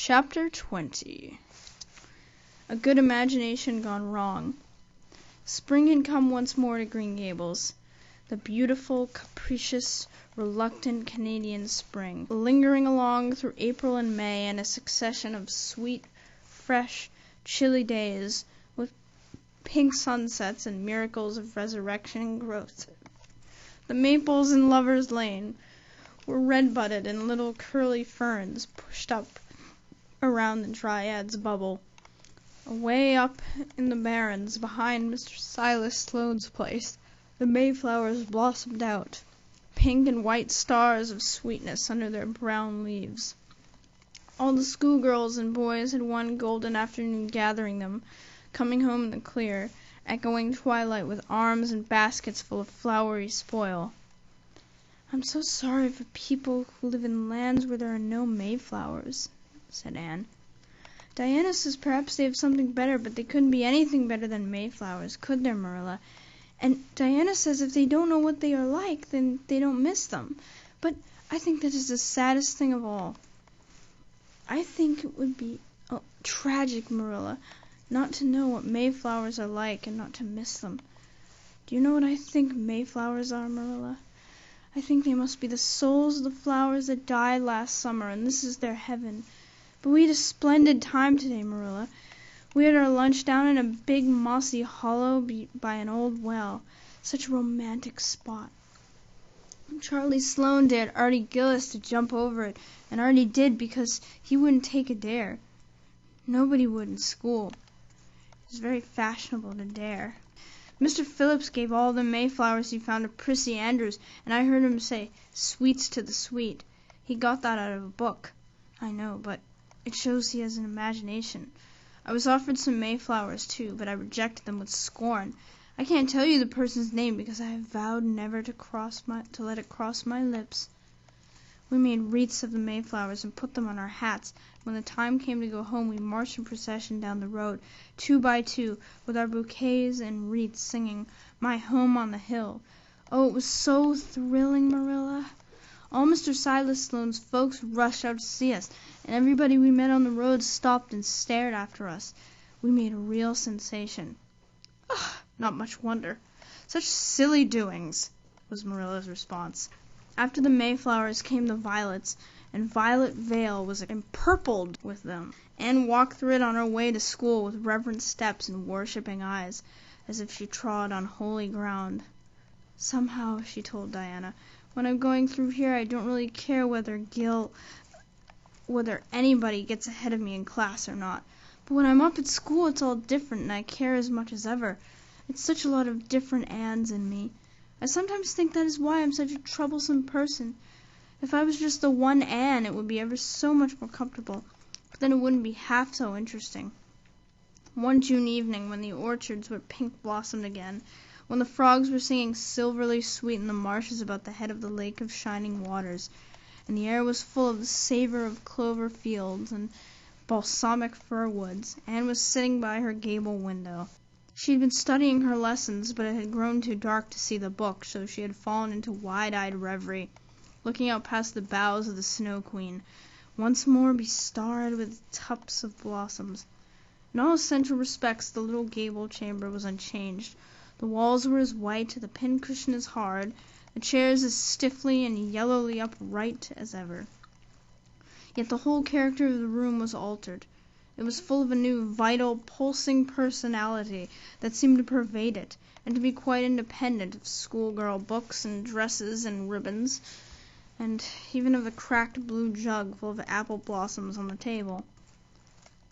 Chapter 20. A good imagination gone wrong. Spring had come once more to Green Gables. The beautiful, capricious, reluctant Canadian spring, lingering along through April and May in a succession of sweet, fresh, chilly days, with pink sunsets and miracles of resurrection and growth. The maples in Lover's Lane were red-budded, and little curly ferns pushed up around the dryad's bubble. Away up in the barrens behind Mr. Silas Sloane's place, the mayflowers blossomed out, pink and white stars of sweetness under their brown leaves. All the schoolgirls and boys had one golden afternoon gathering them, coming home in the clear, echoing twilight with arms and baskets full of flowery spoil. "I'm so sorry for people who live in lands where there are no mayflowers," said Anne. "Diana says perhaps they have something better, but they couldn't be anything better than mayflowers, could there, Marilla? And Diana says if they don't know what they are like, then they don't miss them. But I think that is the saddest thing of all. I think it would be tragic, Marilla, not to know what mayflowers are like and not to miss them. Do you know what I think mayflowers are, Marilla? I think they must be the souls of the flowers that died last summer, and this is their heaven. But we had a splendid time today, Marilla. We had our lunch down in a big mossy hollow by an old well. Such a romantic spot. Charlie Sloane dared Artie Gillis to jump over it, and Artie did because he wouldn't take a dare. Nobody would in school. It was very fashionable to dare. Mr. Phillips gave all the mayflowers he found to Prissy Andrews, and I heard him say, 'Sweets to the sweet.' He got that out of a book. I know, but it shows he has an imagination. I was offered some mayflowers, too, but I rejected them with scorn. I can't tell you the person's name because I have vowed never to let it cross my lips. We made wreaths of the mayflowers and put them on our hats. When the time came to go home, we marched in procession down the road, 2 by 2, with our bouquets and wreaths, singing 'My Home on the Hill.' Oh, it was so thrilling, Marilla. All Mr. Silas Sloane's folks rushed out to see us, and everybody we met on the road stopped and stared after us. We made a real sensation." "Not much wonder. Such silly doings," was Marilla's response. After the mayflowers came the violets, and Violet Vale was empurpled with them. Anne walked through it on her way to school with reverent steps and worshipping eyes, as if she trod on holy ground. "Somehow," she told Diana, "when I'm going through here I don't really care whether anybody gets ahead of me in class or not. But when I'm up at school it's all different, and I care as much as ever. It's such a lot of different Annes in me. I sometimes think that is why I'm such a troublesome person. If I was just the one Anne it would be ever so much more comfortable, but then it wouldn't be half so interesting." One June evening, when the orchards were pink-blossomed again, when the frogs were singing silverly sweet in the marshes about the head of the lake of shining waters, and the air was full of the savor of clover fields and balsamic fir woods, Anne was sitting by her gable window. She had been studying her lessons, but it had grown too dark to see the book, so she had fallen into wide-eyed reverie, looking out past the boughs of the Snow Queen, once more bestarred with tufts of blossoms. In all essential respects the little gable chamber was unchanged. The walls were as white, the pincushion as hard, the chairs as stiffly and yellowly upright as ever. Yet the whole character of the room was altered. It was full of a new, vital, pulsing personality that seemed to pervade it, and to be quite independent of schoolgirl books and dresses and ribbons, and even of the cracked blue jug full of apple blossoms on the table.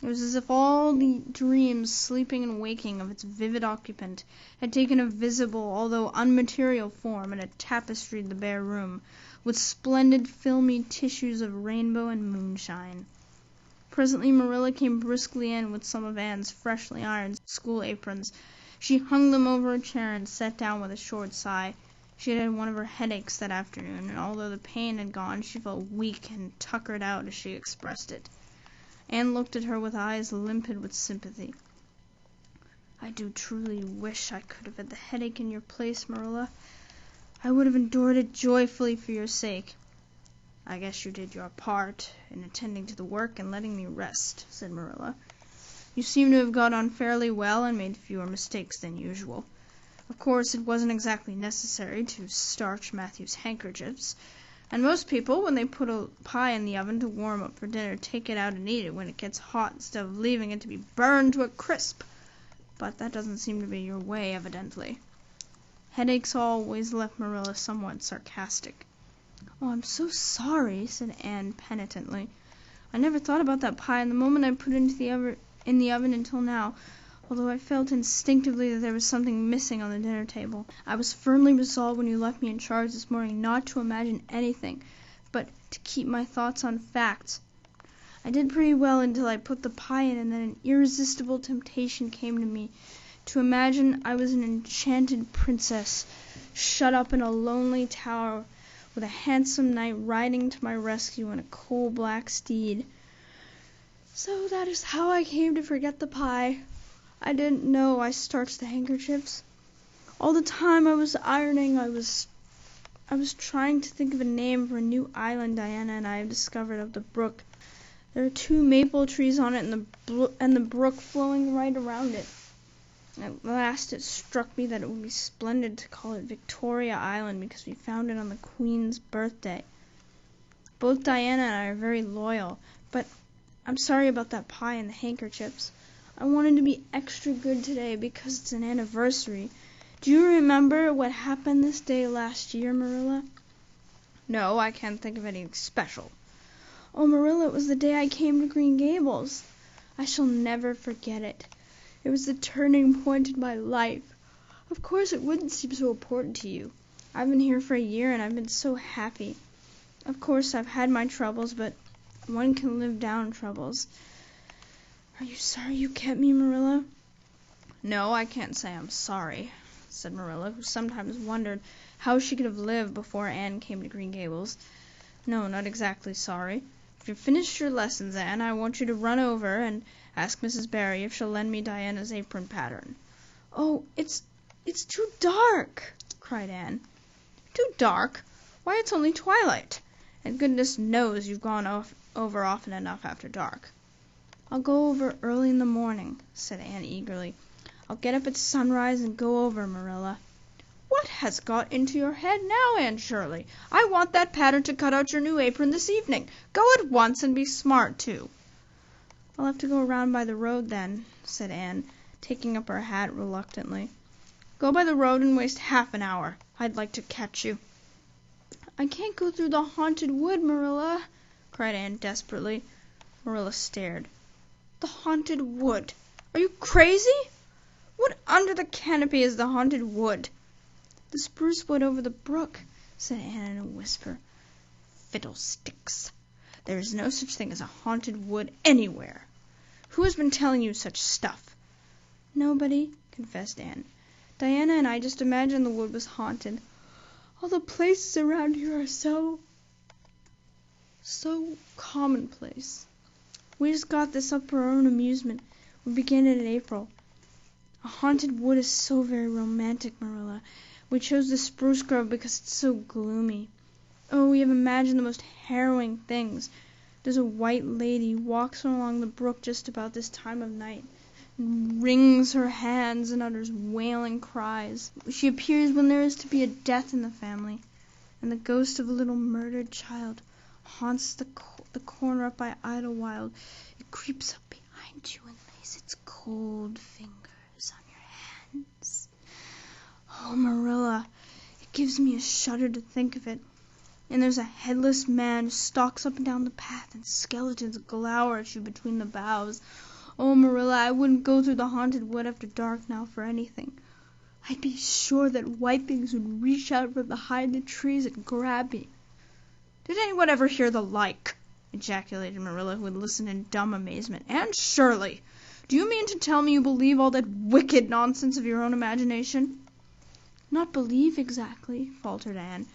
It was as if all the dreams, sleeping and waking, of its vivid occupant had taken a visible, although unmaterial form, and had tapestried the bare room with splendid filmy tissues of rainbow and moonshine. Presently Marilla came briskly in with some of Anne's freshly ironed school aprons. She hung them over a chair and sat down with a short sigh. She had had one of her headaches that afternoon, and although the pain had gone, she felt weak and tuckered out, as she expressed it. Anne looked at her with eyes limpid with sympathy. "I do truly wish I could have had the headache in your place, Marilla. I would have endured it joyfully for your sake." "I guess you did your part in attending to the work and letting me rest," said Marilla. "You seem to have got on fairly well and made fewer mistakes than usual. Of course, it wasn't exactly necessary to starch Matthew's handkerchiefs, and most people, when they put a pie in the oven to warm up for dinner, take it out and eat it when it gets hot instead of leaving it to be burned to a crisp. But that doesn't seem to be your way, evidently." Headaches always left Marilla somewhat sarcastic. "Oh, I'm so sorry," said Anne penitently. "I never thought about that pie in the moment I put it in the oven until now, although I felt instinctively that there was something missing on the dinner table. I was firmly resolved when you left me in charge this morning not to imagine anything, but to keep my thoughts on facts. I did pretty well until I put the pie in, and then an irresistible temptation came to me to imagine I was an enchanted princess, shut up in a lonely tower, with a handsome knight riding to my rescue on a coal-black steed. So that is how I came to forget the pie. I didn't know I starched the handkerchiefs. All the time I was ironing, I was trying to think of a name for a new island Diana and I have discovered of the brook. There are 2 maple trees on it and the brook flowing right around it. At last it struck me that it would be splendid to call it Victoria Island because we found it on the Queen's birthday. Both Diana and I are very loyal, but I'm sorry about that pie and the handkerchiefs. I wanted to be extra good today because it's an anniversary. Do you remember what happened this day last year, Marilla?" "No, I can't think of anything special." "Oh, Marilla, it was the day I came to Green Gables. I shall never forget it. It was the turning point in my life. Of course it wouldn't seem so important to you. I've been here for a year and I've been so happy. Of course I've had my troubles, but one can live down troubles. Are you sorry you kept me, Marilla?" "No, I can't say I'm sorry," said Marilla, who sometimes wondered how she could have lived before Anne came to Green Gables. "No, not exactly sorry. If you've finished your lessons, Anne, I want you to run over and ask Mrs. Barry if she'll lend me Diana's apron pattern." "Oh, it's too dark," cried Anne. "Too dark? Why, it's only twilight, and goodness knows you've gone over often enough after dark." "I'll go over early in the morning," said Anne eagerly. "I'll get up at sunrise and go over, Marilla." "What has got into your head now, Anne Shirley? I want that pattern to cut out your new apron this evening. Go at once and be smart, too." "I'll have to go around by the road then," said Anne, taking up her hat reluctantly. "Go by the road and waste half an hour. I'd like to catch you." "I can't go through the haunted wood, Marilla," cried Anne desperately. Marilla stared. "The haunted wood? Are you crazy? What under the canopy is the haunted wood?" "The spruce wood over the brook," said Anne in a whisper. "Fiddlesticks! There is no such thing as a haunted wood anywhere. Who has been telling you such stuff?" "Nobody," confessed Anne. "Diana and I just imagined the wood was haunted. All the places around here are so commonplace. We just got this up for our own amusement. We began it in April. A haunted wood is so very romantic, Marilla. We chose the spruce grove because it's so gloomy. Oh, we have imagined the most harrowing things. There's a white lady who walks along the brook just about this time of night and wrings her hands and utters wailing cries. She appears when there is to be a death in the family, and the ghost of a little murdered child haunts the corner up by Idlewild. It creeps up behind you and lays its cold fingers on your hands. Oh, Marilla, it gives me a shudder to think of it. And there's a headless man who stalks up and down the path, and skeletons glower at you between the boughs. Oh, Marilla, I wouldn't go through the haunted wood after dark now for anything. I'd be sure that white things would reach out from behind the trees and grab me." "Did anyone ever hear the like?" ejaculated Marilla, who had listened in dumb amazement. "Anne Shirley, do you mean to tell me you believe all that wicked nonsense of your own imagination?" "Not believe exactly," faltered Anne.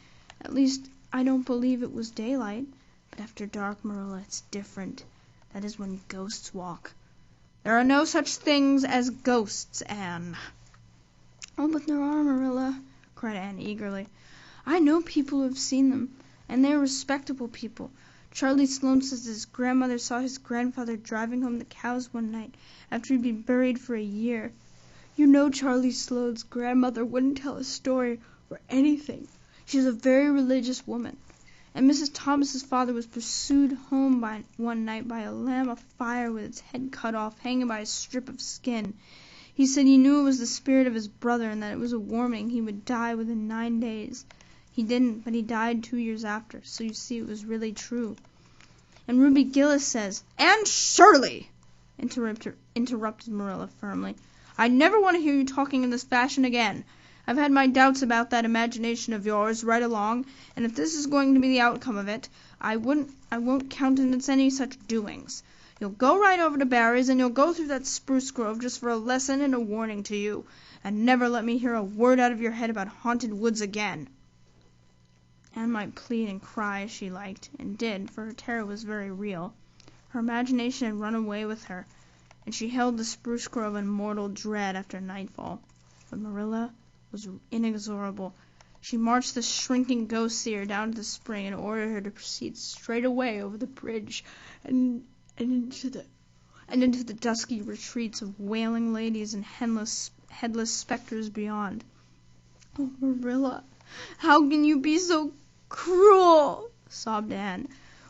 "At least, I don't believe it was daylight. But after dark, Marilla, it's different. That is when ghosts walk." "There are no such things as ghosts, Anne." "Oh, but there are, Marilla," cried Anne eagerly. "I know people who have seen them. And they are respectable people. Charlie Sloane says his grandmother saw his grandfather driving home the cows one night after he'd been buried for a year. You know Charlie Sloane's grandmother wouldn't tell a story or anything. She's a very religious woman. And Mrs. Thomas's father was pursued home one night by a lamb of fire with its head cut off, hanging by a strip of skin. He said he knew it was the spirit of his brother and that it was a warning he would die within 9 days. He didn't, but he died 2 years after, so you see it was really true. And Ruby Gillis says, "And Shirley," interrupted Marilla firmly, "I never want to hear you talking in this fashion again. I've had my doubts about that imagination of yours right along, and if this is going to be the outcome of it, I won't countenance any such doings. You'll go right over to Barry's, and you'll go through that spruce grove just for a lesson and a warning to you, and never let me hear a word out of your head about haunted woods again." Anne might plead and cry as she liked, and did, for her terror was very real. Her imagination had run away with her, and she held the spruce grove in mortal dread after nightfall. But Marilla was inexorable. She marched the shrinking ghost seer down to the spring and ordered her to proceed straight away over the bridge and into the dusky retreats of wailing ladies and headless specters beyond. "Oh, Marilla, how can you be so cruel?" sobbed Anne.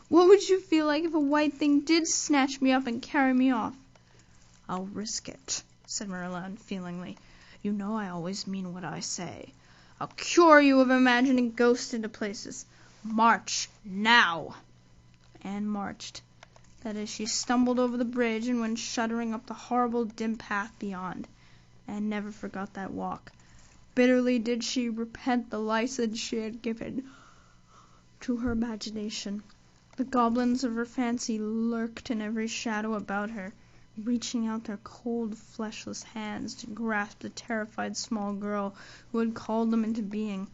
"What would you feel like if a white thing did snatch me up and carry me off?" "I'll risk it," said Marilla unfeelingly. "You know I always mean what I say. I'll cure you of imagining ghosts into places. March now." Anne marched. That is, she stumbled over the bridge and went shuddering up the horrible dim path beyond. Anne never forgot that walk. Bitterly did she repent the license she had given to her imagination. The goblins of her fancy lurked in every shadow about her, reaching out their cold, fleshless hands to grasp the terrified small girl who had called them into being.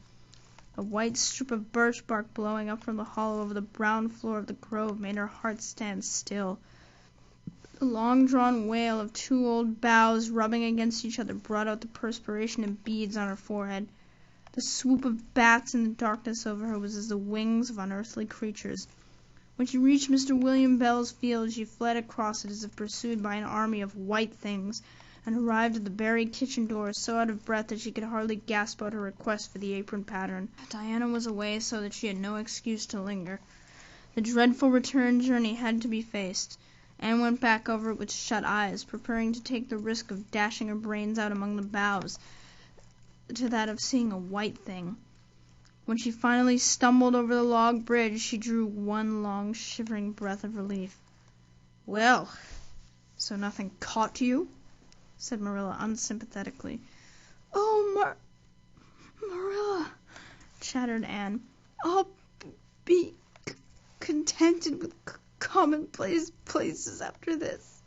A white strip of birch bark blowing up from the hollow over the brown floor of the grove made her heart stand still. The long-drawn wail of 2 old boughs rubbing against each other brought out the perspiration in beads on her forehead. The swoop of bats in the darkness over her was as the wings of unearthly creatures. When she reached Mr. William Bell's field, she fled across it as if pursued by an army of white things, and arrived at the Barry kitchen door so out of breath that she could hardly gasp out her request for the apron pattern. Diana was away, so that she had no excuse to linger. The dreadful return journey had to be faced. Anne went back over it with shut eyes, preparing to take the risk of dashing her brains out among the boughs, to that of seeing a white thing. When she finally stumbled over the log bridge, she drew one long, shivering breath of relief. "Well, so nothing caught you?" said Marilla unsympathetically. "Oh, Marilla," chattered Anne, "I'll be contented with commonplace places after this."